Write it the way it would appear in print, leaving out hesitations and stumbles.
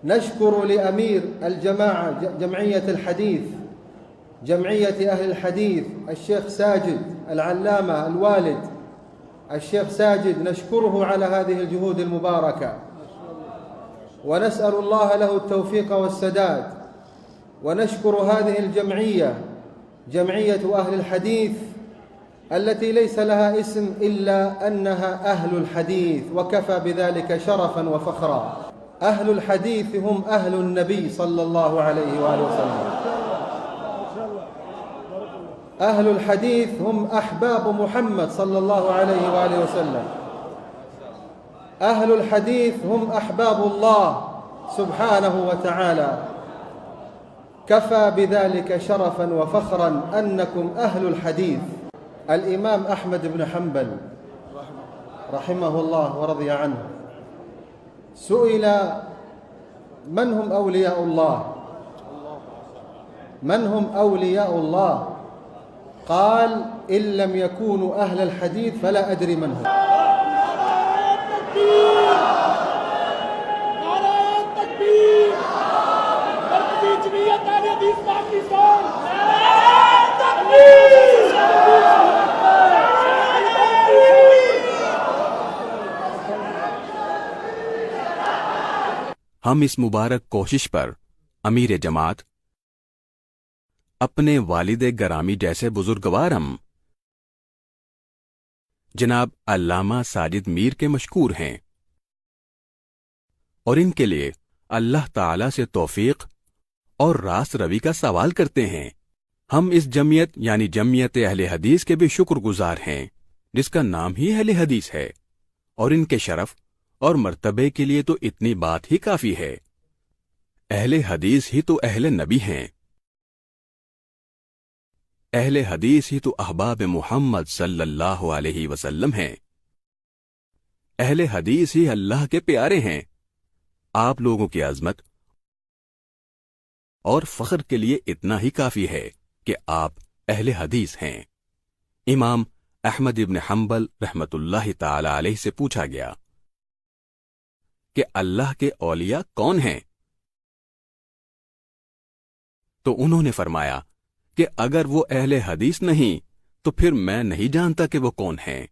نشكر لأمير الجماعة جمعية الحديث، جمعية أهل الحديث، الشيخ ساجد العلامة الوالد الشيخ ساجد، نشكره على هذه الجهود المباركة، ونسأل الله له التوفيق والسداد. ونشكر هذه الجمعية، جمعية أهل الحديث، التي ليس لها اسم إلا أنها أهل الحديث، وكفى بذلك شرفا وفخرا. أهل الحديث هم أهل النبي صلى الله عليه وآله وسلم. أهل الحديث هم أحباب محمد صلى الله عليه وآله وسلم. أهل الحديث هم أحباب الله سبحانه وتعالى. كفى بذلك شرفا وفخرا أنكم أهل الحديث. الإمام أحمد بن حنبل رحمه الله ورضي عنه سئل: من هم أولياء الله؟ من هم أولياء الله؟ قال: إن لم يكونوا أهل الحديث فلا أدري من هم. ہم اس مبارک کوشش پر امیر جماعت اپنے والد گرامی جیسے بزرگوارم جناب علامہ ساجد میر کے مشکور ہیں، اور ان کے لیے اللہ تعالی سے توفیق اور راست روی کا سوال کرتے ہیں۔ ہم اس جمعیت یعنی جمعیت اہل حدیث کے بھی شکر گزار ہیں، جس کا نام ہی اہل حدیث ہے، اور ان کے شرف اور مرتبے کے لیے تو اتنی بات ہی کافی ہے۔ اہل حدیث ہی تو اہل نبی ہیں، اہل حدیث ہی تو احباب محمد صلی اللہ علیہ وسلم ہیں، اہل حدیث ہی اللہ کے پیارے ہیں۔ آپ لوگوں کی عظمت اور فخر کے لیے اتنا ہی کافی ہے کہ آپ اہل حدیث ہیں۔ امام احمد ابن حنبل رحمت اللہ تعالی علیہ سے پوچھا گیا کہ اللہ کے اولیاء کون ہیں؟ تو انہوں نے فرمایا کہ اگر وہ اہل حدیث نہیں تو پھر میں نہیں جانتا کہ وہ کون ہیں۔